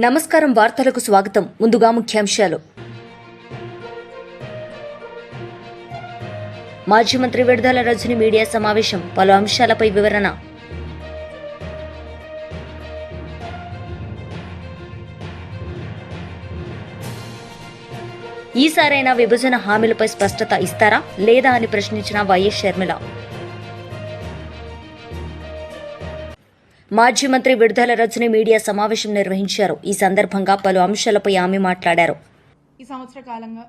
నమస్కారం. వార్తలకు స్వాగతం. ముందుగా ముఖ్యాంశాలు. మాజీ మంత్రి విడుదల రజని మీడియా సమావేశం, పలు అంశాలపై వివరణ. ఈసారైనా విభజన హామీలపై స్పష్టత ఇస్తారా లేదా అని ప్రశ్నించిన వైఎస్ షర్మిల. మాజీ మంత్రి విడుదల రజని మీడియా సమావేశం నిర్వహించారు. ఈ సందర్భంగా పలు అంశాలపై ఆమె మాట్లాడారు. ఈ సంవత్సర కాలంగా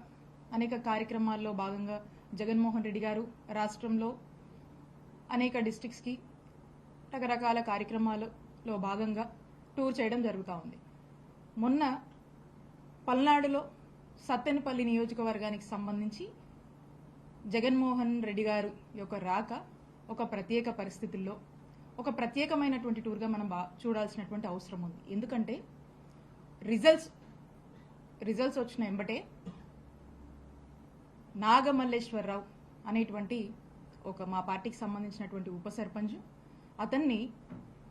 అనేక కార్యక్రమాల్లో భాగంగా జగన్మోహన్ రెడ్డి గారు రాష్ట్రంలో అనేక డిస్ట్రిక్ట్స్కి రకరకాల కార్యక్రమాలలో భాగంగా టూర్ చేయడం జరుగుతూ ఉంది. మొన్న పల్నాడులో సత్తెనపల్లి నియోజకవర్గానికి సంబంధించి జగన్మోహన్ రెడ్డి గారు యొక్క రాక ఒక ప్రత్యేక పరిస్థితుల్లో ఒక ప్రత్యేకమైనటువంటి టూర్గా మనం చూడాల్సినటువంటి అవసరం ఉంది. ఎందుకంటే రిజల్ట్స్ వచ్చిన ఎంబటే నాగమల్లేశ్వరరావు అనేటువంటి ఒక మా పార్టీకి సంబంధించినటువంటి ఉప సర్పంచ్, అతన్ని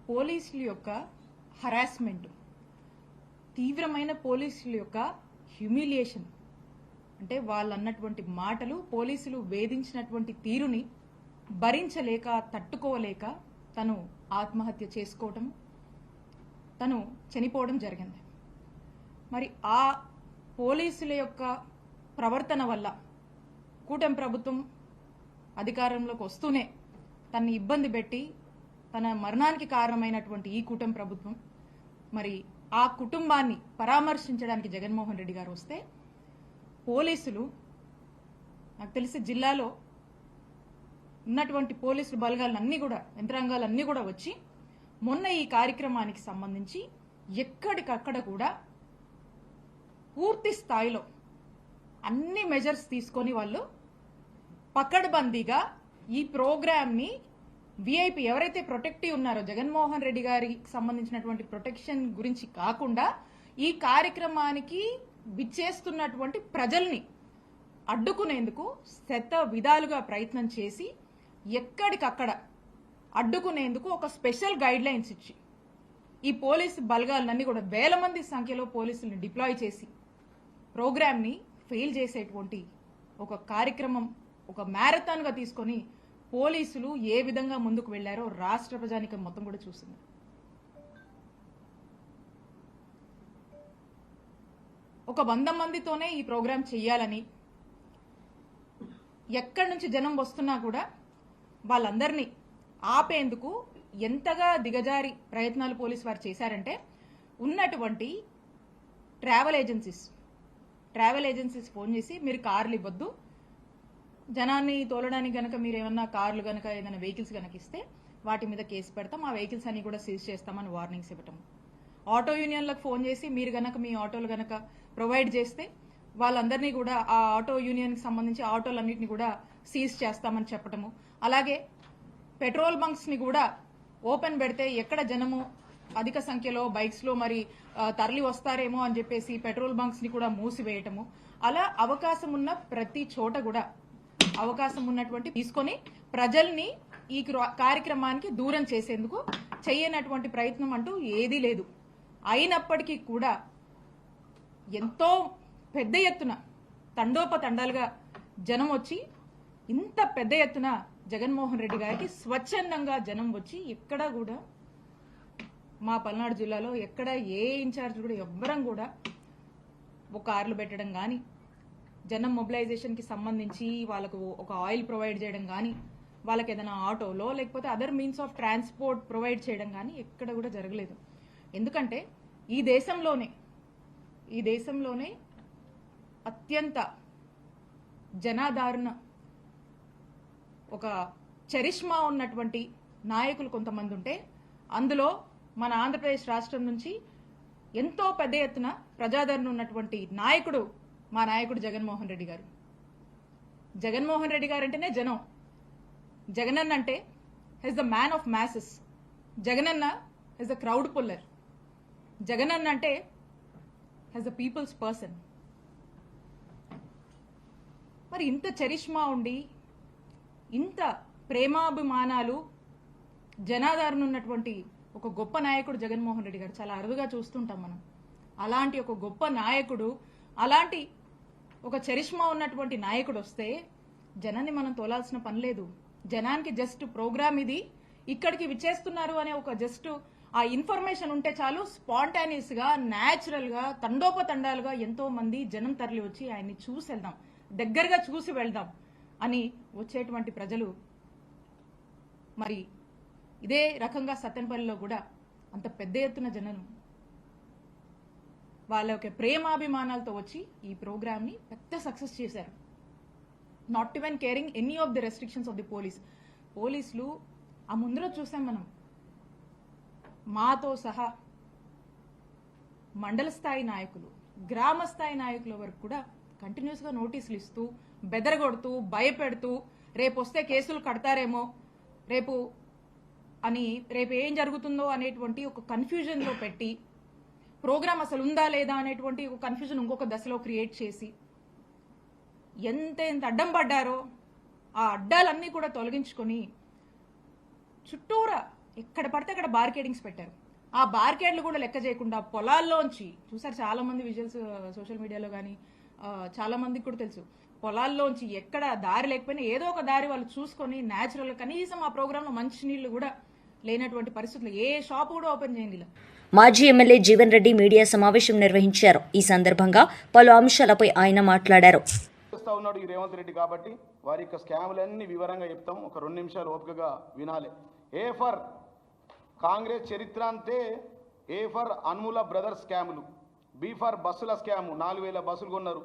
పోలీసుల యొక్క హరాస్మెంట్, తీవ్రమైన పోలీసుల యొక్క హ్యూమిలియేషన్, అంటే వాళ్ళు అన్నటువంటి మాటలు, పోలీసులు వేధించినటువంటి తీరుని భరించలేక తట్టుకోలేక తను ఆత్మహత్య చేసుకోవటం, తను చనిపోవడం జరిగింది. మరి ఆ పోలీసుల యొక్క ప్రవర్తన వల్ల కూటమి ప్రభుత్వం అధికారంలోకి వస్తూనే తనని ఇబ్బంది పెట్టి తన మరణానికి కారణమైనటువంటి ఈ కూటమి ప్రభుత్వం మరి ఆ కుటుంబాన్ని పరామర్శించడానికి జగన్మోహన్ రెడ్డి గారు వస్తే పోలీసులు, నాకు తెలిసి జిల్లాలో ఉన్నటువంటి పోలీసులు బలగాలన్నీ కూడా, యంత్రాంగాలన్నీ కూడా వచ్చి మొన్న ఈ కార్యక్రమానికి సంబంధించి ఎక్కడికక్కడ కూడా పూర్తి స్థాయిలో అన్ని మెజర్స్ తీసుకొని వాళ్ళు పకడ్బందీగా ఈ ప్రోగ్రామ్ని విఐపి ఎవరైతే ప్రొటెక్టివ్ ఉన్నారో జగన్మోహన్ రెడ్డి గారికి సంబంధించినటువంటి ప్రొటెక్షన్ గురించి కాకుండా ఈ కార్యక్రమానికి విచ్చేస్తున్నటువంటి ప్రజల్ని అడ్డుకునేందుకు శత విధాలుగా ప్రయత్నం చేసి ఎక్కడికక్కడ అడ్డుకునేందుకు ఒక స్పెషల్ గైడ్ లైన్స్ ఇచ్చి ఈ పోలీసు బలగాలన్నీ కూడా వేల మంది సంఖ్యలో పోలీసుల్ని డిప్లాయ్ చేసి ప్రోగ్రామ్ని ఫెయిల్ చేసేటువంటి ఒక కార్యక్రమం, ఒక మ్యారథాన్గా తీసుకొని పోలీసులు ఏ విధంగా ముందుకు వెళ్లారో రాష్ట్ర ప్రజానికం మొత్తం కూడా చూసింది. ఒక 100 మందితోనే ఈ ప్రోగ్రాం చెయ్యాలని, ఎక్కడి నుంచి జనం వస్తున్నా కూడా వాళ్ళందరినీ ఆపేందుకు ఎంతగా దిగజారి ప్రయత్నాలు పోలీసు వారు చేశారంటే, ఉన్నటువంటి ట్రావెల్ ఏజెన్సీస్ ఫోన్ చేసి మీరు కార్లు ఇవ్వద్దు, జనాన్ని తోలడానికి గనక మీరు ఏమన్నా కార్లు గనక ఏదైనా వెహికల్స్ గనక ఇస్తే వాటి మీద కేసు పెడతాం, ఆ వెహికల్స్ అన్ని కూడా సీజ్ చేస్తామని వార్నింగ్స్ ఇవ్వటం. ఆటో యూనియన్లకు ఫోన్ చేసి మీరు గనక మీ ఆటోలు గనక ప్రొవైడ్ చేస్తే వాళ్ళందరినీ కూడా, ఆ ఆటో యూనియన్కి సంబంధించి ఆటోలన్నింటినీ కూడా సీజ్ చేస్తామని చెప్పటము. అలాగే పెట్రోల్ బంక్స్ని కూడా ఓపెన్ పెడితే ఎక్కడ జనము అధిక సంఖ్యలో బైక్స్లో మరి తరలి వస్తారేమో అని చెప్పేసి పెట్రోల్ బంక్స్ని కూడా మూసివేయటము. అలా అవకాశం ఉన్న ప్రతి చోట కూడా అవకాశం ఉన్నటువంటి తీసుకొని ప్రజల్ని ఈ కార్యక్రమానికి దూరం చేసేందుకు చేయనటువంటి ప్రయత్నం అంటూ ఏదీ లేదు. అయినప్పటికీ కూడా ఎంతో పెద్ద ఎత్తున తండోపతండాలుగా జనం వచ్చి, ఇంత పెద్ద ఎత్తున జగన్మోహన్ రెడ్డి గారికి స్వచ్ఛందంగా జనం వచ్చి, ఎక్కడా కూడా మా పల్నాడు జిల్లాలో ఎక్కడ ఏ ఇన్ఛార్జ్ కూడా ఎవ్వరం కూడా ఒక కార్లు పెట్టడం కానీ, జనం మొబిలైజేషన్కి సంబంధించి వాళ్ళకు ఒక ఆయిల్ ప్రొవైడ్ చేయడం కానీ, వాళ్ళకి ఏదైనా ఆటోలో లేకపోతే other means of transport provide చేయడం కానీ ఎక్కడ కూడా జరగలేదు. ఎందుకంటే ఈ దేశంలోనే అత్యంత జనాదరణ, ఒక చరిష్మా ఉన్నటువంటి నాయకులు కొంతమంది ఉంటే, అందులో మన ఆంధ్రప్రదేశ్ రాష్ట్రం నుంచి ఎంతో పెద్ద ఎత్తున ప్రజాదరణ ఉన్నటువంటి నాయకుడు మా నాయకుడు జగన్మోహన్ రెడ్డి గారు. జగన్మోహన్ రెడ్డి గారు అంటేనే జనం. జగనన్న అంటే he's the man of masses. Jagananna he's the crowd puller. Jagananna అంటే హెస్ ద పీపుల్స్ పర్సన్. మరి ఇంత చరిష్మా ఉండి, ఇంత ప్రేమాభిమానాలు, జనాదరణ ఉన్నటువంటి ఒక గొప్ప నాయకుడు జగన్మోహన్ రెడ్డి గారు చాలా అరుదుగా చూస్తుంటాం మనం. అలాంటి ఒక గొప్ప నాయకుడు, అలాంటి ఒక చరిష్మా ఉన్నటువంటి నాయకుడు వస్తే జనాన్ని మనం తోలాల్సిన పని లేదు. జనానికి జస్ట్ ప్రోగ్రామ్ ఇది, ఇక్కడికి విచ్చేస్తున్నారు అనే ఒక జస్ట్ ఆ ఇన్ఫర్మేషన్ ఉంటే చాలు, స్పాంటానియస్ గా, న్యాచురల్ గా, తండోపతండాలుగా ఎంతో మంది జనం తరలి వచ్చి ఆయన్ని చూసి వెళ్దాం, దగ్గరగా చూసి వెళ్దాం అని వచ్చేటువంటి ప్రజలు మరి ఇదే రకంగా సత్తెనపల్లిలో కూడా అంత పెద్ద ఎత్తున జనం వాళ్ళ యొక్క ప్రేమాభిమానాలతో వచ్చి ఈ ప్రోగ్రామ్ ని పెద్ద సక్సెస్ చేశారు. Not even caring any of the restrictions of the పోలీసులు ఆ ముందులో చూసాం మనం, మాతో సహా మండల స్థాయి నాయకులు, గ్రామ స్థాయి నాయకుల వరకు కూడా కంటిన్యూస్ గా నోటీసులు ఇస్తూ, బెదరగొడుతూ, భయపెడుతూ, రేపు వస్తే కేసులు కడతారేమో, రేపు ఏం జరుగుతుందో అనేటువంటి ఒక కన్ఫ్యూజన్ లో పెట్టి, ప్రోగ్రామ్ అసలు ఉందా లేదా అనేటువంటి ఒక కన్ఫ్యూజన్ ఇంకొక దశలో క్రియేట్ చేసి ఎంత అడ్డం పడ్డారో ఆ అడ్డాలన్నీ కూడా తొలగించుకొని చుట్టూరా ఎక్కడ పడితే అక్కడ బార్కేడింగ్స్ పెట్టారు. ఆ బార్కేడ్లు కూడా లెక్క చేయకుండా పొలాల్లోంచి చూసారు, చాలా మంది విజువల్స్ సోషల్ మీడియాలో కానీ చాలా మందికి కూడా తెలుసు, పొలాల్లోంచి ఎక్కడ దారి లేకపోయినా ఏదో ఒక దారి వాళ్ళు చూసుకొని న్యాచురల్, కనీసం ఆ ప్రోగ్రామ్ లో మంచి నీళ్లు కూడా లేనటువంటి పరిస్థితులు, ఏ షాప్ కూడా ఓపెన్ చేయండి. మాజీ ఎమ్మెల్యే జీవన్ రెడ్డి మీడియా సమావేశం నిర్వహించారు. ఈ సందర్భంగా పలు అంశాలపై ఆయన మాట్లాడారు. ఉన్నాడు ఈ రేవంత్ రెడ్డి కాబట్టి వారి యొక్క స్కాములన్నీ వివరంగా చెప్తాం, ఒక 2 నిమిషాలు ఓపికగా వినాలి. ఏ ఫర్ కాంగ్రెస్ చరిత్ర అంటే ఏ ఫర్ అన్ముల బ్రదర్స్ స్కాములు, బి ఫర్ బస్సుల స్కాము, 4000 బస్సులు కొన్నారు,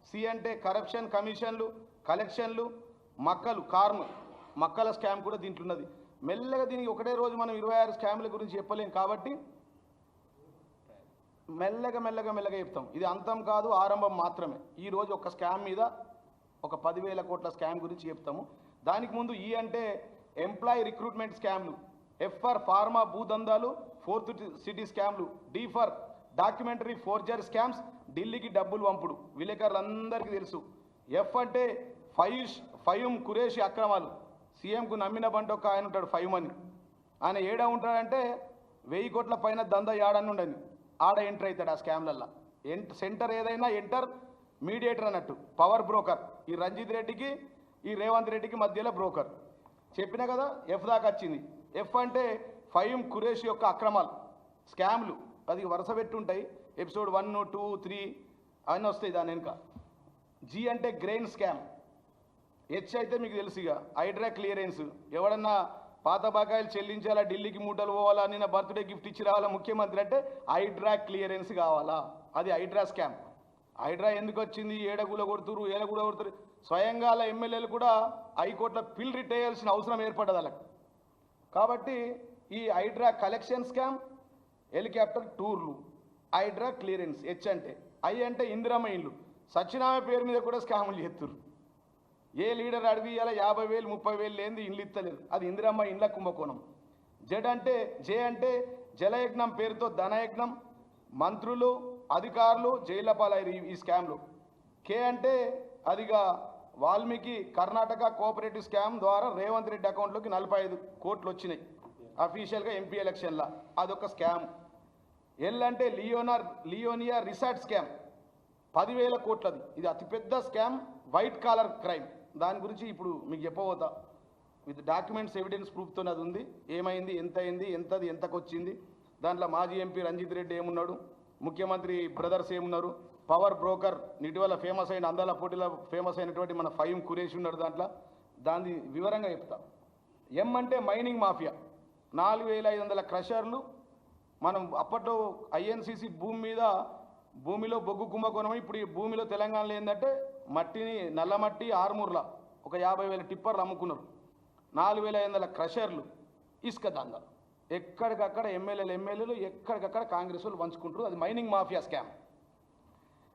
సి అంటే కరప్షన్, కమిషన్లు, కలెక్షన్లు, మక్కల స్కామ్ కూడా దీంట్లో ఉన్నది. మెల్లగా దీనికి ఒకటే రోజు మనం 26 స్కాముల గురించి చెప్పలేం కాబట్టి మెల్లగా చెప్తాం. ఇది అంతం కాదు, ఆరంభం మాత్రమే. ఈ రోజు ఒక స్కామ్ మీద ఒక 10,000 కోట్ల స్కామ్ గురించి చెప్తాము. దానికి ముందు ఈ అంటే ఎంప్లాయీ రిక్రూట్మెంట్ స్కామ్లు, ఎఫ్ ఫర్ ఫార్మా భూదందాలు, 4th సిటీ స్కామ్లు, D for documentary forger scams, ఢిల్లీకి డబ్బులు పంపుడు విలేకరులందరికీ తెలుసు. ఎఫ్ అంటే ఫయూమ్ ఖురేషి అక్రమాలు, సీఎంకు నమ్మిన బంట ఒక ఆయన ఉంటాడు ఫయూమ్ అని, ఆయన ఏడా ఉంటాడంటే 1000 కోట్ల పైన దందా ఏడని ఉండని ఆడ ఎంటర్ అవుతాడు ఆ స్కామ్లల్లో. సెంటర్ ఏదైనా ఎంటర్ మీడియేటర్ అన్నట్టు, పవర్ బ్రోకర్. ఈ రంజిత్ రెడ్డికి ఈ రేవంత్ రెడ్డికి మధ్యలో బ్రోకర్. చెప్పినా కదా ఎఫ్ దాకా వచ్చింది. ఎఫ్ అంటే ఫయూమ్ ఖురేషి యొక్క అక్రమాలు, స్కామ్లు, అది వరుస పెట్టి ఉంటాయి, ఎపిసోడ్ 1, 2, 3 అవన్నీ వస్తాయి దాని వెనుక. జీ అంటే గ్రెయిన్ స్కామ్. హెచ్ అయితే మీకు తెలుసు ఇక హైడ్రా క్లియరెన్స్, ఎవడన్నా పాత బకాయిలు చెల్లించాలా, ఢిల్లీకి మూటలు పోవాలా, నిన్న బర్త్డే గిఫ్ట్ ఇచ్చి రావాలా ముఖ్యమంత్రి అంటే హైడ్రా క్లియరెన్స్ కావాలా, అది హైడ్రా స్కామ్. హైడ్రా ఎందుకు వచ్చింది, ఏడగుల కొడుతురు, స్వయంగా ఎమ్మెల్యేలు కూడా హైకోర్టులో పిల్ రిట్ చేయాల్సిన అవసరం ఏర్పడ్డది వాళ్ళకి. కాబట్టి ఈ హైడ్రా కలెక్షన్ స్కామ్, హెలికాప్టర్ టూర్లు, హైడ్రా క్లియరెన్స్. హెచ్ అంటే, ఐ అంటే ఇందిరమ్మ ఇండ్లు, సత్యనామ పేరు మీద కూడా స్కాములు చేస్తున్నారు. ఏ లీడర్ అడిగియాల 50,000 30,000 లేనిది ఇండ్లు ఇస్తలేదు, అది ఇందిరమ్మ ఇండ్ల కుంభకోణం. జే అంటే జలయజ్ఞం పేరుతో ధనయజ్ఞం, మంత్రులు అధికారులు జైళ్ల పాలయ్యారు ఈ స్కామ్లు. కే అంటే అదిగా వాల్మీకి కర్ణాటక కోఆపరేటివ్ స్కామ్ ద్వారా రేవంత్ రెడ్డి అకౌంట్లోకి 45 కోట్లు వచ్చినాయి అఫీషియల్గా ఎంపీ ఎలక్షన్లా, అదొక స్కామ్. ఎల్ అంటే లియోనియా రిసార్ట్ స్కామ్, 10,000 కోట్లది, ఇది అతిపెద్ద స్కామ్, వైట్ కాలర్ క్రైమ్. దాని గురించి ఇప్పుడు మీకు చెప్పబోతా, విత్ డాక్యుమెంట్స్ ఎవిడెన్స్ ప్రూఫ్తో అది ఉంది. ఏమైంది, ఎంత అయింది, ఎంతకు వచ్చింది, దాంట్లో మాజీ ఎంపీ రంజిత్ రెడ్డి ఏమున్నాడు, ముఖ్యమంత్రి బ్రదర్స్ ఏమున్నారు, పవర్ బ్రోకర్ ఇటీవల ఫేమస్ అయిన అందాల పోటీలో ఫేమస్ అయినటువంటి మన ఫయూమ్ ఖురేషి ఉన్నాడు దాంట్లో, దాన్ని వివరంగా చెప్తా. ఎం అంటే మైనింగ్ మాఫియా, 4,500 క్రషర్లు. మనం అప్పట్లో ఐఎన్సీసీ భూమిలో బొగ్గు కుంభకోణం. ఇప్పుడు ఈ భూమిలో తెలంగాణలో ఏంటంటే మట్టిని, నల్లమట్టి ఆర్మూర్ల ఒక 50,000 టిప్పర్లు అమ్ముకున్నారు, 4,500 క్రషర్లు, ఇసుక దందాలు, ఎక్కడికక్కడ ఎమ్మెల్యేలు ఎక్కడికక్కడ కాంగ్రెస్ వాళ్ళు పంచుకుంటారు, అది మైనింగ్ మాఫియా స్కామ్.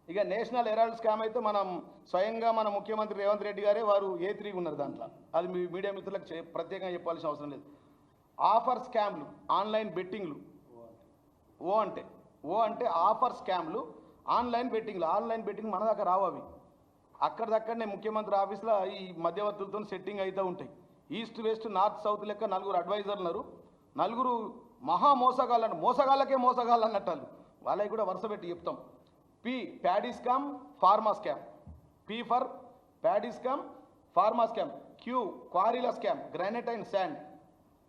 ఇక నేషనల్ హెరాల్డ్ స్కామ్ అయితే మనం స్వయంగా మన ముఖ్యమంత్రి రేవంత్ రెడ్డి గారే వారు A3 ఉన్నారు దాంట్లో, అది మీ మీడియా మిత్రులకు ప్రత్యేకంగా చెప్పాల్సిన అవసరం లేదు. ఆఫర్ స్కామ్లు, ఆన్లైన్ బెట్టింగ్లు, ఓ అంటే ఆఫర్ స్కామ్లు, ఆన్లైన్ బెట్టింగ్ మన దాకా రావు, అవి అక్కడిదక్కడనే ముఖ్యమంత్రి ఆఫీస్లో ఈ మధ్యవర్తులతో సెట్టింగ్ అవుతూ ఉంటాయి. ఈస్ట్ వెస్ట్ నార్త్ సౌత్ లెక్క 4 అడ్వైజర్లు ఉన్నారు, 4 మోసగాళ్ళకే మోసగాళ్ళు అన్నట్టు. వాళ్ళకి కూడా వరుస పెట్టి చెప్తాం. P paddy scam pharma scam, P for paddy scam pharma scam, Q క్వారీల scam granite and sand,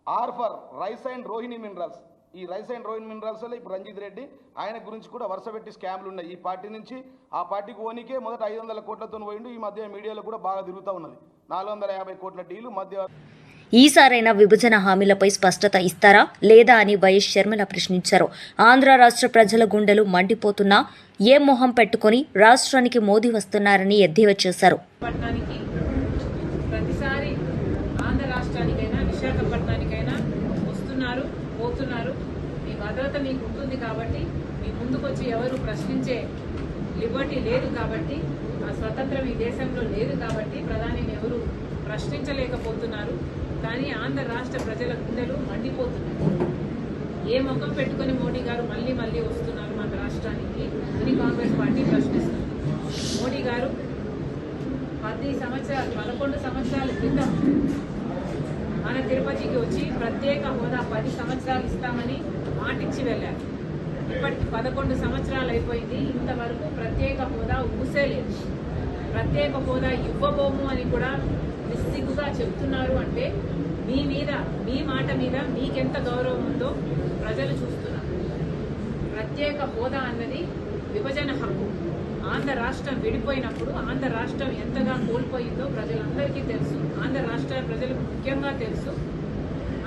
R for rice and Rohini minerals. ఈ రైస్ అండ్ రోహిణి మినరల్స్ లో ఇప్పుడు రంజిత్ రెడ్డి ఆయన గురించి కూడా వరుస పెట్టి స్కామ్లు ఉన్నాయి. ఈ పార్టీ నుంచి ఆ పార్టీకి ఓనికే మొదట 500 కోట్లతో పోయిండు. ఈ మధ్య మీడియాలో కూడా బాగా తిరుగుతూ ఉన్నది. 450 కోట్ల డీలు మధ్య. ఈసారైనా విభజన హామీలపై స్పష్టత ఇస్తారా లేదా అని వైఎస్ షర్మిల ప్రశ్నించారు. ఆంధ్ర రాష్ట్ర ప్రజల గుండెలు మండిపోతున్నా ఏ మొహం పెట్టుకుని రాష్ట్రానికి మోదీ వస్తున్నారని ఎద్దేవా చేశారు. ప్రతిసారి ఆంధ్ర రాష్ట్రానికైనా విశాఖపట్నానికైనా వస్తున్నారు, పోతున్నారు. మీ భద్రత మీకు ఉంటుంది కాబట్టి, మీ ముందుకొచ్చి ఎవరు ప్రశ్నించే లిబర్టీ లేదు కాబట్టి, ఆ స్వతంత్రం ఈ దేశంలో లేదు కాబట్టి ప్రధానిని ఎవరు ప్రశ్నించలేకపోతున్నారు. కానీ ఆంధ్ర రాష్ట్ర ప్రజల గుండెలు మండిపోతున్నారు. ఏ ముఖం పెట్టుకుని మోడీ గారు మళ్ళీ మళ్ళీ వస్తున్నారు మన రాష్ట్రానికి అని కాంగ్రెస్ పార్టీ ప్రశ్నిస్తుంది. మోడీ గారు 11 సంవత్సరాల క్రితం మన తిరుపతికి వచ్చి ప్రత్యేక హోదా 10 సంవత్సరాలు ఇస్తామని మాటిచ్చి వెళ్ళారు. ఇప్పటికి 11 సంవత్సరాలు అయిపోయింది. ఇంతవరకు ప్రత్యేక హోదా ఊసేలేదు. ప్రత్యేక హోదా ఇవ్వబోము అని కూడా నిస్సిగ్గుగా చెప్తున్నారు. అంటే మీ మాట మీద మీకెంత గౌరవం ఉందో ప్రజలు చూస్తున్నారు. ప్రత్యేక హోదా అన్నది విభజన హక్కు. ఆంధ్ర రాష్ట్రం విడిపోయినప్పుడు ఆంధ్ర రాష్ట్రం ఎంతగా కోల్పోయిందో ప్రజలందరికీ తెలుసు. ఆంధ్ర రాష్ట్ర ప్రజలకు ముఖ్యంగా తెలుసు.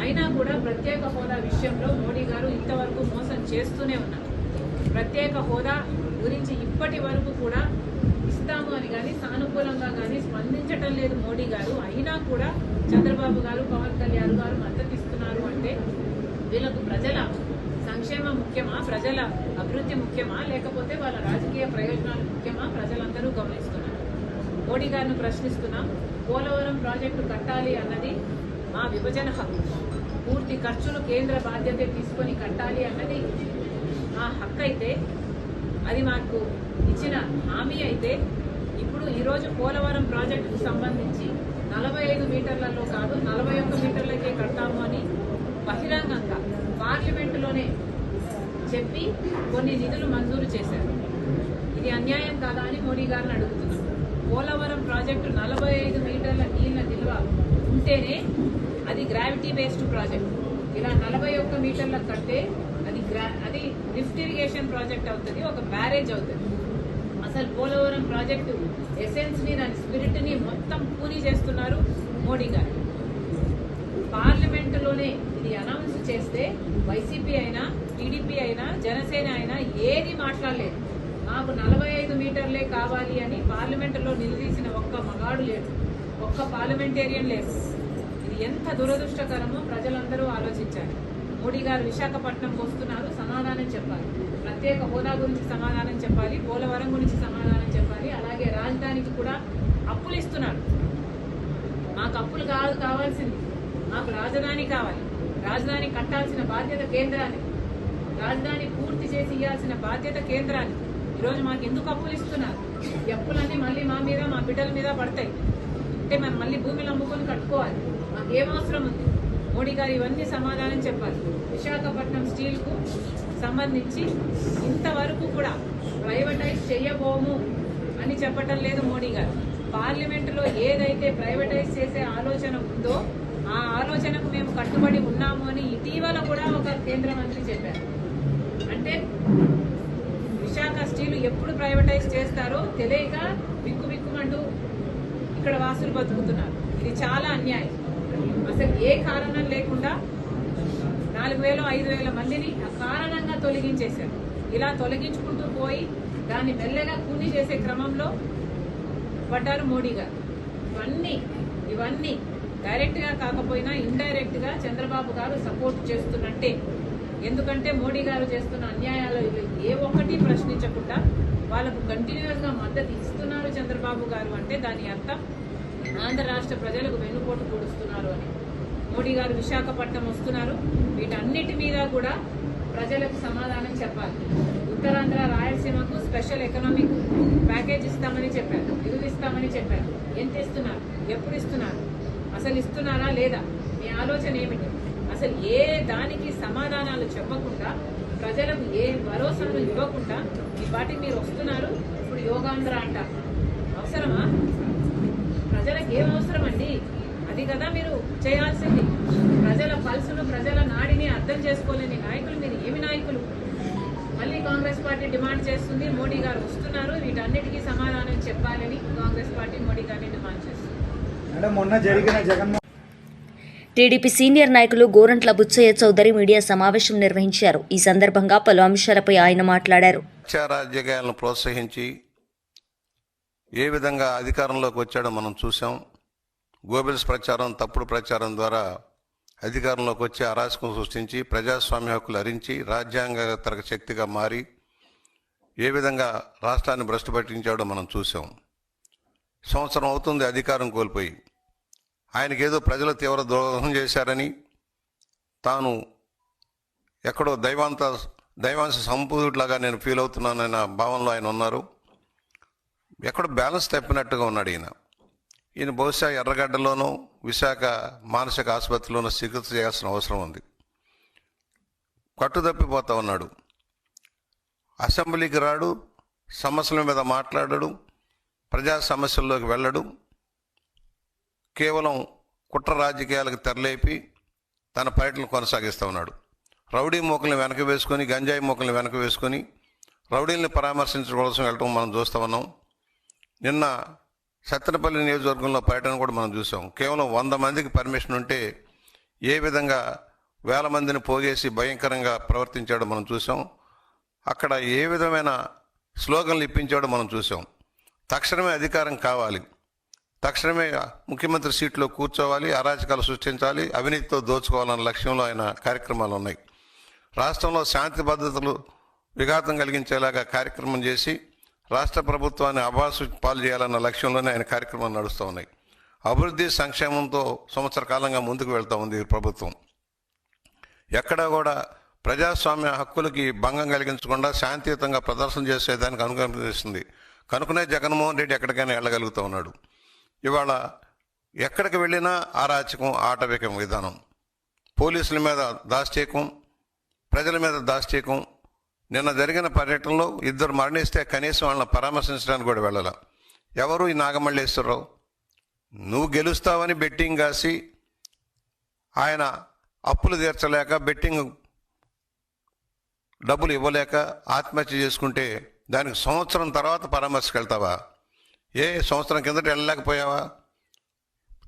అయినా కూడా ప్రత్యేక హోదా విషయంలో మోడీ గారు ఇంతవరకు మోసం చేస్తూనే ఉన్నారు. ప్రత్యేక హోదా గురించి ఇప్పటి వరకు కూడా ఇస్తాము అని కానీ సానుకూలంగా కానీ స్పందించటం లేదు మోడీ గారు. అయినా కూడా చంద్రబాబు గారు, పవన్ కళ్యాణ్ గారు మద్దతు ఇస్తున్నారు. అంటే వీళ్ళకు ప్రజల సంక్షేమం ముఖ్యమా, ప్రజల అభివృద్ధి ముఖ్యమా, లేకపోతే వాళ్ళ రాజకీయ ప్రయోజనాలు ముఖ్యమా? ప్రజలందరూ గమనిస్తున్నారు. మోడీ గారిని ప్రశ్నిస్తున్నాం. పోలవరం ప్రాజెక్టు కట్టాలి అన్నది మా విభజన హక్కు. పూర్తి ఖర్చులు కేంద్ర బాధ్యత తీసుకొని కట్టాలి అన్నది మా హక్కు. అయితే అది మాకు ఇచ్చిన హామీ అయితే ఇప్పుడు ఈరోజు పోలవరం ప్రాజెక్టుకు సంబంధించి 45 మీటర్లలో కాదు 41 మీటర్లకే కడతాము అని బహిరంగంగా పార్లమెంటులోనే చెప్పి కొన్ని నిధులు మంజూరు చేశారు. ఇది అన్యాయం కాదా అని మోడీ గారిని అడుగుతున్నాం. పోలవరం ప్రాజెక్టు 45 మీటర్ల నీళ్ల నిల్వ ఉంటేనే అది గ్రావిటీ బేస్డ్ ప్రాజెక్ట్. ఇలా 41 మీటర్ల కట్టే అది లిఫ్ట్ ఇరిగేషన్ ప్రాజెక్ట్ అవుతుంది, ఒక బ్యారేజ్ అవుతుంది. అసలు పోలవరం ప్రాజెక్టు ఎసెన్స్ ని, దాని స్పిరిట్ ని మొత్తం పూని చేస్తున్నారు మోడీ గారు. పార్లమెంటులోనే ఇది అనౌన్స్ చేస్తే వైసీపీ అయినా, టీడీపీ అయినా, జనసేన అయినా ఏది మాట్లాడలేదు. మాకు 45 మీటర్లే కావాలి అని పార్లమెంటులో నిలదీసిన ఒక్క మగాడు లేడు, ఒక్క పార్లమెంటేరియన్ లేదు. ఇది ఎంత దురదృష్టకరమో ప్రజలందరూ ఆలోచించారు. మోడీ గారు విశాఖపట్నంకి వస్తున్నారు, సమాధానం చెప్పాలి. ప్రత్యేక హోదా గురించి సమాధానం చెప్పాలి, పోలవరం గురించి సమాధానం చెప్పాలి. అలాగే రాజధానికి కూడా అప్పులు ఇస్తున్నారు. మాకు అప్పులు కావాల్సింది, మాకు రాజధాని కావాలి. రాజధాని కట్టాల్సిన బాధ్యత కేంద్రానికి, రాజధాని పూర్తి చేసి ఇవ్వాల్సిన బాధ్యత కేంద్రానికి. ఈరోజు మాకు ఎందుకు అప్పులు ఇస్తున్నారు? ఈ అప్పులన్నీ మళ్ళీ మా మీద, మా బిడ్డల మీద పడతాయి. అంటే మనం మళ్ళీ భూమిని అమ్ముకొని కట్టుకోవాలి. మాకేం అవసరం ఉంది? మోడీ గారు ఇవన్నీ సమాధానం చెప్పాలి. విశాఖపట్నం స్టీల్కు సంబంధించి ఇంతవరకు కూడా ప్రైవేటైజ్ చేయబోము అని చెప్పటం లేదు మోడీ గారు. పార్లమెంటులో ఏదైతే ప్రైవేటైజ్ చేసే ఆలోచన ఉందో ఆ ఆలోచనకు మేము కట్టుబడి ఉన్నాము అని ఇటీవల కూడా ఒక కేంద్ర మంత్రి చెప్పారు. అంటే విశాఖ స్టీల్ ఎప్పుడు ప్రైవేటైజ్ చేస్తారో తెలియక బిక్కుమంటూ ఇక్కడ వాసులు బతుకుతున్నారు. ఇది చాలా అన్యాయం. అసలు ఏ కారణం లేకుండా 4,000 5,000 మందిని అకారణంగా తొలగించేశారు. ఇలా తొలగించుకుంటూ పోయి దాన్ని మెల్లగా కూని చేసే క్రమంలో పడ్డారు మోడీ గారు. ఇవన్నీ డైరెక్ట్ గా కాకపోయినా ఇండైరెక్ట్ గా చంద్రబాబు గారు సపోర్ట్ చేస్తున్నట్టే. ఎందుకంటే మోడీ గారు చేస్తున్న అన్యాయాలు ఏ ఒక్కటి ప్రశ్నించకుండా వాళ్ళకు కంటిన్యూస్ గా మద్దతు ఇస్తున్నారు చంద్రబాబు గారు. అంటే దాని అర్థం ఆంధ్ర రాష్ట్ర ప్రజలకు వెన్నుపోటు పొడుస్తున్నారు అని. మోడీ గారు విశాఖపట్నం వస్తున్నారు. వీటన్నిటి మీద కూడా ప్రజలకు సమాధానం చెప్పాలి. ఉత్తరాంధ్ర రాయలసీమకు స్పెషల్ ఎకనామిక్ ప్యాకేజ్ ఇస్తామని చెప్పారు, నిధులు ఇస్తామని చెప్పారు. ఎంత ఇస్తున్నారు? ఎప్పుడు ఇస్తున్నారు? అసలు ఇస్తున్నారా లేదా? మీ ఆలోచన ఏమిటి? అసలు ఏ దానికి సమాధానాలు చెప్పకుండా ప్రజలకు ఏ భరోసాను ఇవ్వకుండా ఈ పార్టీ మీరు వస్తున్నారు. ఇప్పుడు యోగాంధ్ర అంట అవసరమా? ప్రజలకు ఏం అవసరం అండి? అది కదా మీరు చేయాల్సింది. ప్రజల పల్సును, ప్రజల నాడిని అర్థం చేసుకోలేని నాయకులు మీరు ఏమి నాయకులు? మళ్ళీ కాంగ్రెస్ పార్టీ డిమాండ్ చేస్తుంది, మోడీ గారు వస్తున్నారు, వీటన్నిటికీ సమాధానం చెప్పాలని కాంగ్రెస్ పార్టీ మోడీ గారిని డిమాండ్ చేస్తుంది. మొన్న జరిగిన జగన్మోహన్ టీడీపీ సీనియర్ నాయకులు గోరంట్ల బుచ్చయ్య చౌదరి మీడియా సమావేశం నిర్వహించారు. ఈ సందర్భంగా పలు అంశాలపై ఆయన మాట్లాడారు. రాజకీయాలను ప్రోత్సహించి ఏ విధంగా అధికారంలోకి వచ్చాడో మనం చూసాం. గోబెల్స్ ప్రచారం, తప్పుడు ప్రచారం ద్వారా అధికారంలోకి వచ్చి అరాచకం సృష్టించి ప్రజాస్వామ్య హక్కులు హరించి రాజ్యాంగేతర శక్తిగా మారి ఏ విధంగా రాష్ట్రాన్ని భ్రష్టు పట్టించాడో మనం చూసాం. సంవత్సరం అవుతుంది అధికారం కోల్పోయి. ఆయనకేదో ప్రజలు తీవ్ర ద్రోహం చేశారని, తాను ఎక్కడో దైవాంశ సంపూర్ణలాగా నేను ఫీల్ అవుతున్నానన్న భావనలో ఆయన ఉన్నారు. ఎక్కడో బ్యాలెన్స్ తప్పినట్టుగా ఉన్నాడు ఈయన బహుశా ఎర్రగడ్డలోనూ విశాఖ మానసిక ఆసుపత్రిలోనూ చికిత్స చేయాల్సిన అవసరం ఉంది. కట్టుదప్పిపోతా ఉన్నాడు. అసెంబ్లీకి రాడు, సమస్యల మీద మాట్లాడడు, ప్రజా సమస్యల్లోకి వెళ్ళడు. కేవలం కుట్ర రాజకీయాలకు తెరలేపి తన పర్యటన కొనసాగిస్తూ ఉన్నాడు. రౌడీ మూకల్ని వెనక వేసుకొని, గంజాయి మూకల్ని వెనక వేసుకొని రౌడీల్ని పరామర్శించడం కోసం వెళ్ళటం మనం చూస్తూ ఉన్నాం. నిన్న సత్తెనపల్లి నియోజకవర్గంలో పర్యటన కూడా మనం చూసాం. కేవలం 100 మందికి పర్మిషన్ ఉంటే ఏ విధంగా 1000 మందిని పోగేసి భయంకరంగా ప్రవర్తించాడో మనం చూసాం. అక్కడ ఏ విధమైన స్లోగన్లు ఇప్పించాడో మనం చూసాం. తక్షణమే అధికారం కావాలి, తక్షణమే ముఖ్యమంత్రి సీట్లో కూర్చోవాలి, అరాచకాలు సృష్టించాలి, అవినీతితో దోచుకోవాలన్న లక్ష్యంలో ఆయన కార్యక్రమాలు ఉన్నాయి. రాష్ట్రంలో శాంతి భద్రతలు విఘాతం కలిగించేలాగా కార్యక్రమం చేసి రాష్ట్ర ప్రభుత్వాన్ని అబాసు పాలు చేయాలన్న లక్ష్యంలోనే ఆయన కార్యక్రమాలు నడుస్తూ ఉన్నాయి. అభివృద్ధి సంక్షేమంతో సంవత్సర కాలంగా ముందుకు వెళ్తూ ఉంది ఈ ప్రభుత్వం. ఎక్కడా కూడా ప్రజాస్వామ్య హక్కులకి భంగం కలిగించకుండా శాంతియుతంగా ప్రదర్శన చేసేదానికి అనుకూలిస్తుంది. కనుకనే జగన్మోహన్ రెడ్డి ఎక్కడికైనా వెళ్ళగలుగుతూ ఉన్నాడు. ఇవాళ ఎక్కడికి వెళ్ళినా అరాచకం, ఆటవికం విధానం, పోలీసుల మీద దాష్టీకం, ప్రజల మీద దాష్టీకం. నిన్న జరిగిన పర్యటనలో 2 మరణిస్తే కనీసం వాళ్ళని పరామర్శించడానికి కూడా వెళ్ళాల. ఎవరు? ఈ నాగమల్లేశ్వరరావు. నువ్వు గెలుస్తావని బెట్టింగ్ కాసి ఆయన అప్పులు తీర్చలేక, బెట్టింగ్ డబ్బులు ఇవ్వలేక ఆత్మహత్య చేసుకుంటే దానికి సంవత్సరం తర్వాత పరామర్శకు వెళ్తావా? సంవత్సరం కిందట వెళ్ళలేకపోయావా?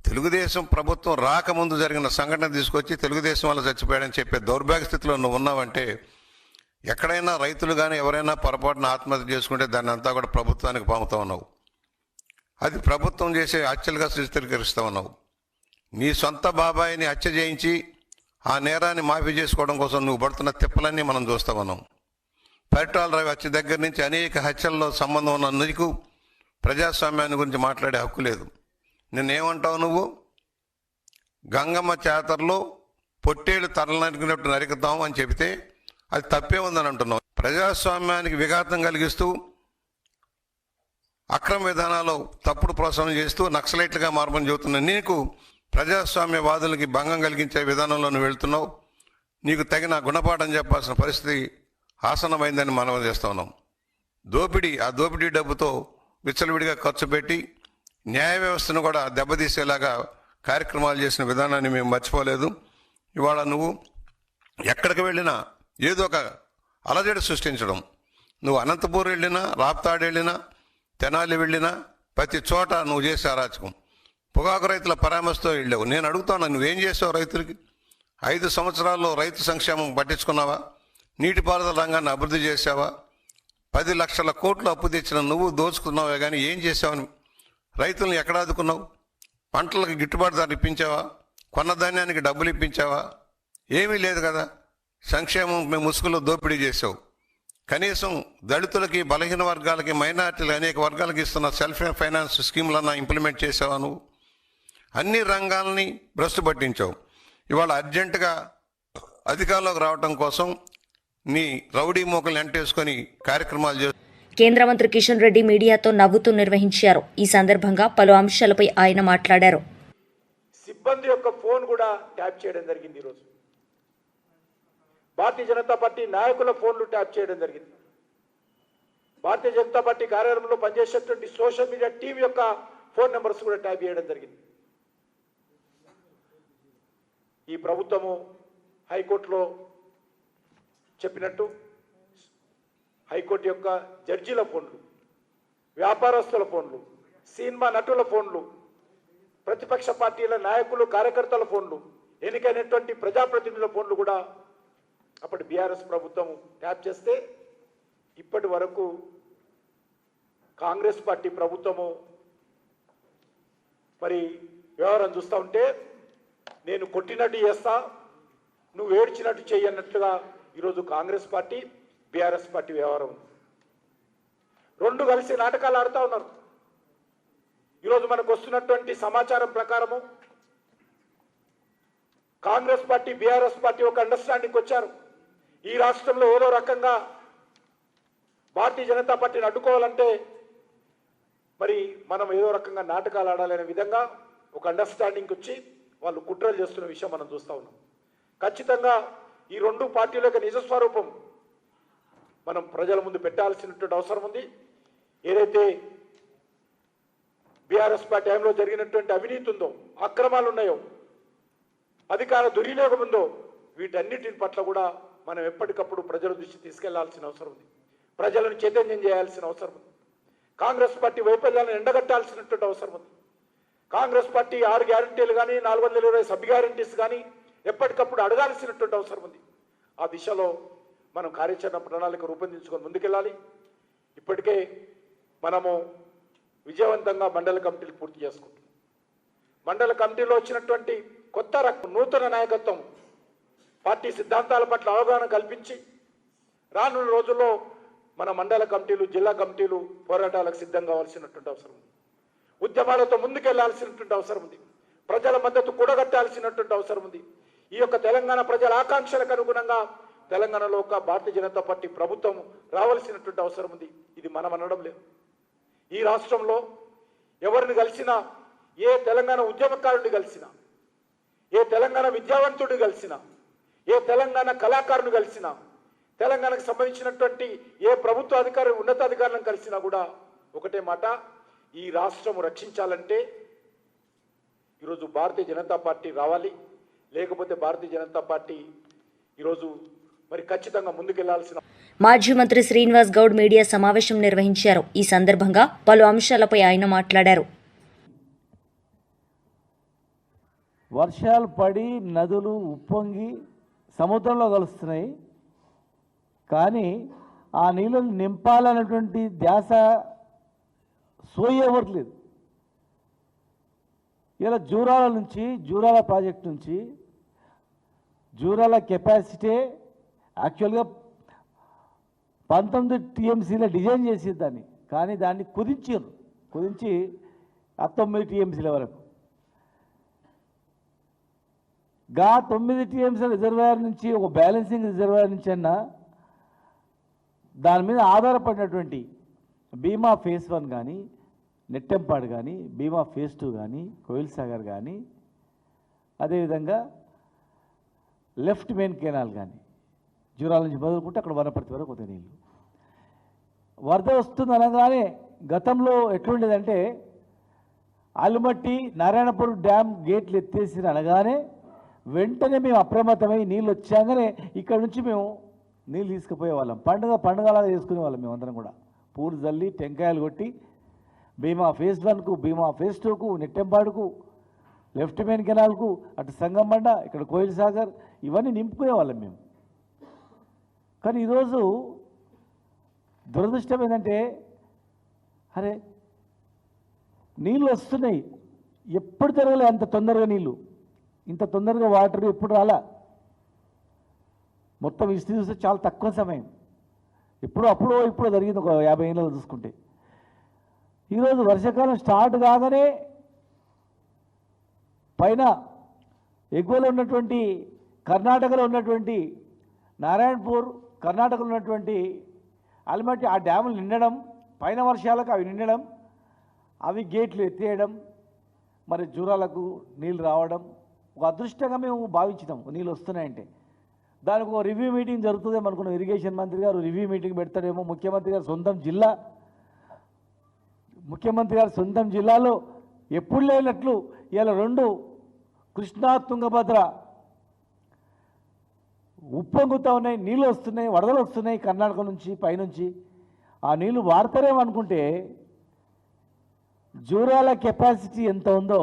తెలుగుదేశం ప్రభుత్వం రాకముందు జరిగిన సంఘటన తీసుకొచ్చి తెలుగుదేశం వల్ల చచ్చిపోయాడని చెప్పే దౌర్భాగ్య స్థితిలో నువ్వు ఉన్నావంటే, ఎక్కడైనా రైతులు కానీ ఎవరైనా పొరపాటున ఆత్మహత్య చేసుకుంటే దాన్ని అంతా కూడా ప్రభుత్వానికి పంపుతూ ఉన్నావు. అది ప్రభుత్వం చేసే హత్యలుగా చిత్రీకరిస్తూ ఉన్నావు. నీ సొంత బాబాయిని హత్య చేయించి ఆ నేరాన్ని మాఫీ చేసుకోవడం కోసం నువ్వు పడుతున్న తిప్పలన్నీ మనం చూస్తూ ఉన్నాం. పరిటాల రవి హత్య దగ్గర నుంచి అనేక హత్యల్లో సంబంధం ఉన్న నీకు ప్రజాస్వామ్యాన్ని గురించి మాట్లాడే హక్కు లేదు. నిన్నేమంటావు నువ్వు? గంగమ్మ జాతరలో పొట్టేళ్ళు తరలనుకున్నట్టు నరుకుతాం అని చెబితే అది తప్పే ఉందని అంటున్నావు. ప్రజాస్వామ్యానికి విఘాతం కలిగిస్తూ, అక్రమ విధానాలు తప్పుడు ప్రోత్సాహం చేస్తూ నక్సలైట్లుగా మార్పుని చెబుతున్న నీకు ప్రజాస్వామ్యవాదులకి భంగం కలిగించే విధానంలో నువ్వు వెళ్తున్నావు. నీకు తగిన గుణపాఠం చెప్పాల్సిన పరిస్థితి ఆసన్నమైందని మనం చేస్తూ ఉన్నాం. ఆ దోపిడీ డబ్బుతో విచ్చలవిడిగా ఖర్చు పెట్టి న్యాయ వ్యవస్థను కూడా దెబ్బతీసేలాగా కార్యక్రమాలు చేసిన విధానాన్ని మేము మర్చిపోలేదు. ఇవాళ నువ్వు ఎక్కడికి వెళ్ళినా ఏదో ఒక అలజడి సృష్టించడం. నువ్వు అనంతపూర్ వెళ్ళినా, రాప్తాడు వెళ్ళినా, తెనాలి వెళ్ళినా ప్రతి చోట నువ్వు చేసే అరాచకం. పొగాకు రైతుల పరామర్శతో వెళ్ళావు. నేను అడుగుతాను, నువ్వేం చేసావు రైతులకి? 5 సంవత్సరాల్లో రైతు సంక్షేమం పట్టించుకున్నావా? నీటిపారుదల రంగాన్ని అభివృద్ధి చేసావా? 10 లక్షల కోట్లు అప్పు తెచ్చిన నువ్వు దోచుకున్నావే కానీ ఏం చేసావని రైతులను ఎక్కడ ఆదుకున్నావు? పంటలకు గిట్టుబాటు ధర ఇప్పించావా? కొన్న ధాన్యానికి డబ్బులు ఇప్పించావా? ఏమీ లేదు కదా. సంక్షేమం ముసుగులో దోపిడీ చేసావు. కనీసం దళితులకి, బలహీన వర్గాలకి, మైనార్టీలు అనేక వర్గాలకి ఇస్తున్న సెల్ఫ్ ఫైనాన్స్ స్కీములన్నా ఇంప్లిమెంట్ చేసావా? నువ్వు అన్ని రంగాలని భ్రష్టు పట్టించావు. ఇవాళ అర్జెంటుగా అధికారంలోకి రావడం కోసం నీ రౌడీ మోకల్ని ఎంటేసుకొని కార్యక్రమాలు చేస్తూ కేంద్ర మంత్రి కిషన్ రెడ్డి మీడియాతో నవ్వుతూ నిర్వహించారు. ఈ సందర్భంగా పలు అంశాలపై ఆయన మాట్లాడారు. సిబ్బంది యొక్క ఫోన్ కూడా ట్యాప్ చేయడం జరిగింది. ఈరోజు భారతీయ జనతా పార్టీ నాయకుల ఫోన్లు ట్యాప్ చేయడం జరిగింది. భారతీయ జనతా పార్టీ కార్యాలయంలో పనిచేసేటువంటి సోషల్ మీడియా టీం యొక్క ఫోన్ నెంబర్స్ కూడా ట్యాప్ చేయడం జరిగింది. ఈ ప్రభుత్వము హైకోర్టులో చెప్పినట్టు హైకోర్టు యొక్క జడ్జీల ఫోన్లు, వ్యాపారస్తుల ఫోన్లు, సినిమా నటుల ఫోన్లు, ప్రతిపక్ష పార్టీల నాయకులు కార్యకర్తల ఫోన్లు, ఎన్నికైనటువంటి ప్రజాప్రతినిధుల ఫోన్లు కూడా అప్పటి బీఆర్ఎస్ ప్రభుత్వం ట్యాప్ చేస్తే ఇప్పటి వరకు కాంగ్రెస్ పార్టీ ప్రభుత్వము మరి వ్యవహారం చూస్తూ ఉంటే నేను కొట్టినట్టు చేస్తా, నువ్వు ఏడ్చినట్టు చెయ్యన్నట్లుగా ఈరోజు కాంగ్రెస్ పార్టీ బీఆర్ఎస్ పార్టీ వ్యవహారం ఉంది. రెండు కలిసి నాటకాలు ఆడుతూ ఉన్నారు. ఈరోజు మనకు వస్తున్నటువంటి సమాచారం ప్రకారము కాంగ్రెస్ పార్టీ బీఆర్ఎస్ పార్టీ ఒక అండర్స్టాండింగ్ వచ్చారు. ఈ రాష్ట్రంలో ఏదో రకంగా భారతీయ జనతా పార్టీని అడ్డుకోవాలంటే మరి మనం ఏదో రకంగా నాటకాలు ఆడాలనే విధంగా ఒక అండర్స్టాండింగ్ వచ్చి వాళ్ళు కుట్రలు చేస్తున్న విషయం మనం చూస్తూ ఉన్నాం. ఖచ్చితంగా ఈ రెండు పార్టీల యొక్క నిజస్వరూపం మనం ప్రజల ముందు పెట్టాల్సినటువంటి అవసరం ఉంది. ఏదైతే బీఆర్ఎస్ పార్టీ టైంలో జరిగినటువంటి అవినీతి ఉందో, అక్రమాలు ఉన్నాయో, అధికార దుర్వినియోగం ఉందో, వీటన్నిటిని పట్ల కూడా మనం ఎప్పటికప్పుడు ప్రజల దృష్టి తీసుకెళ్లాల్సిన అవసరం ఉంది. ప్రజలను చైతన్యం చేయాల్సిన అవసరం ఉంది. కాంగ్రెస్ పార్టీ వైఫల్యాలను ఎండగట్టాల్సినటువంటి అవసరం ఉంది. కాంగ్రెస్ పార్టీ 6 గ్యారంటీలు కానీ 420 సబ్ గ్యారంటీస్ కానీ ఎప్పటికప్పుడు అడగాల్సినటువంటి అవసరం ఉంది. ఆ దిశలో మనం కార్యాచరణ ప్రణాళిక రూపొందించుకొని ముందుకెళ్ళాలి. ఇప్పటికే మనము విజయవంతంగా మండల కమిటీలు పూర్తి చేసుకుంటున్నాం. మండల కమిటీలో వచ్చినటువంటి కొత్త నూతన నాయకత్వం పార్టీ సిద్ధాంతాల పట్ల అవగాహన కల్పించి రానున్న రోజుల్లో మన మండల కమిటీలు, జిల్లా కమిటీలు పోరాటాలకు సిద్ధం కావాల్సినటువంటి అవసరం ఉంది. ఉద్యమాలతో ముందుకెళ్లాల్సినటువంటి అవసరం ఉంది. ప్రజల మద్దతు కూడగట్టాల్సినటువంటి అవసరం ఉంది. ఈ యొక్క తెలంగాణ ప్రజల ఆకాంక్షలకు అనుగుణంగా తెలంగాణలో ఒక భారతీయ జనతా పార్టీ ప్రభుత్వం రావాల్సినటువంటి అవసరం ఉంది. ఇది మనం అనడం లేదు. ఈ రాష్ట్రంలో ఎవరిని కలిసినా, ఏ తెలంగాణ ఉద్యమకారుడిని కలిసినా, ఏ తెలంగాణ విద్యావంతుడిని కలిసినా, ఏ తెలంగాణ కళాకారుని కలిసినా, తెలంగాణకు సంబంధించినటువంటి ఏ ప్రభుత్వ అధికారి ఉన్నతాధికారులను కలిసినా కూడా ఒకటే మాట, ఈ రాష్ట్రం రక్షించాలంటే ఈరోజు భారతీయ జనతా పార్టీ రావాలి. లేకపోతే భారతీయ జనతా పార్టీ ఈరోజు మరి ఖచ్చితంగా ముందుకెళ్లాల్సిన. మాజీ మంత్రి శ్రీనివాస్ గౌడ్ మీడియా సమావేశం నిర్వహించారు. ఈ సందర్భంగా పలు అంశాలపై ఆయన మాట్లాడారు. వర్షాలు పడి నదులు ఉప్పొంగి సముద్రంలో కలుస్తున్నాయి, కానీ ఆ నీళ్ళను నింపాలన్నటువంటి ధ్యాస సోయవట్లేదు. ఇలా జూరాల ప్రాజెక్ట్ నుంచి జూరాల కెపాసిటీ యాక్చువల్గా 19 టీఎంసీలో డిజైన్ చేసేది దాన్ని, కానీ దాన్ని కుదించి 9 టీఎంసీల వరకు. 9 టీఎంసీల రిజర్వాయర్ నుంచి ఒక బ్యాలెన్సింగ్ రిజర్వాయర్ నుంచి అన్నా దాని మీద ఆధారపడినటువంటి భీమా ఫేజ్ 1 కానీ, నెట్టెంపాడు కానీ, భీమా ఫేజ్ 2 కానీ, కోయిల్ సాగర్ కానీ, అదేవిధంగా లెఫ్ట్ మెయిన్ కెనాల్ కానీ, జూరాల నుంచి మొదలుకుంటే అక్కడ వనపర్తి వరకు కొత్త నీళ్ళు. వరద వస్తుంది అనగానే గతంలో ఎట్లుండేదంటే ఆలుమట్టి నారాయణపూర్ డ్యామ్ గేట్లు ఎత్తేసి అనగానే వెంటనే మేము అప్రమత్తమై నీళ్ళు వచ్చాగానే ఇక్కడ నుంచి మేము నీళ్ళు తీసుకుపోయేవాళ్ళం. పండుగలాగా చేసుకునే వాళ్ళం మేమందరం కూడా. పూలు జల్లి టెంకాయలు కొట్టి భీమా ఫేజ్ 1కు, భీమా ఫేజ్ 2కు, నెట్టెంపాడుకు, లెఫ్ట్ మెయిన్ కెనాల్కు, అటు సంగంబండ, ఇక్కడ కోయిల్ సాగర్, ఇవన్నీ నింపుకునేవాళ్ళం మేము. కానీ ఈరోజు దురదృష్టం ఏంటంటే, అరే నీళ్ళు వస్తున్నాయి, ఎప్పుడు తిరగలే అంత తొందరగా నీళ్ళు, ఇంత తొందరగా వాటర్ ఎప్పుడు రాలా. మొత్తం ఇస్తే చూస్తే చాలా తక్కువ సమయం, ఇప్పుడు జరిగింది ఒక 50 ఏళ్ళలో చూసుకుంటే. ఈరోజు వర్షాకాలం స్టార్ట్ కాగానే పైన ఎగువలో ఉన్నటువంటి కర్ణాటకలో ఉన్నటువంటి నారాయణపూర్, కర్ణాటకలో ఉన్నటువంటి ఆల్మట్టి ఆ డ్యాములు నిండడం, పైన వర్షాలకు అవి నిండడం, అవి గేట్లు ఎత్తేయడం, మరి జూరాలకు నీళ్ళు రావడం ఒక అదృష్టంగా మేము భావించినాం నీళ్ళు వస్తున్నాయంటే. దానికి ఒక రివ్యూ మీటింగ్ జరుగుతుందేమో అనుకున్నాం. ఇరిగేషన్ మంత్రి గారు రివ్యూ మీటింగ్ పెడతాడేమో. ముఖ్యమంత్రి గారు సొంతం జిల్లాలో ఎప్పుడు లేనట్లు ఇలా 2 కృష్ణా తుంగభద్ర ఉప్పొంగుతూ ఉన్నాయి, నీళ్ళు వస్తున్నాయి, వరదలు వస్తున్నాయి కర్ణాటక నుంచి పైనుంచి. ఆ నీళ్లు వాడతారేమో అనుకుంటే జూరాల కెపాసిటీ ఎంత ఉందో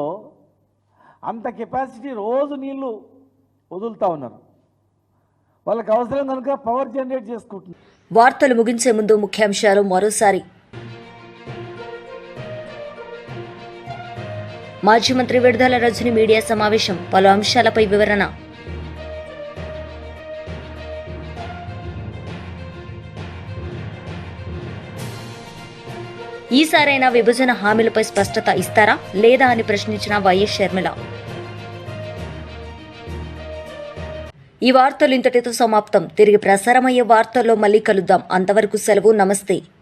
అంత కెపాసిటీ రోజు నీళ్లు వదులుతూ ఉన్నారు. వాళ్ళకి అవసరం కనుక పవర్ జనరేట్ చేసుకుంటున్నారు. వార్తలు ముగించే ముందు ముఖ్యాంశాలు మరోసారి. మాజీ మంత్రి విడుదల రజని మీడియా సమావేశం, పలు అంశాలపై వివరణ. ఈసారైనా విభజన హామీలపై స్పష్టత ఇస్తారా లేదా అని ప్రశ్నించిన వైఎస్ షర్మిల. ఈ వార్తలు ఇంతటితో సమాప్తం. తిరిగి ప్రసారమయ్యే వార్తల్లో మళ్ళీ కలుద్దాం. అంతవరకు సెలవు. నమస్తే.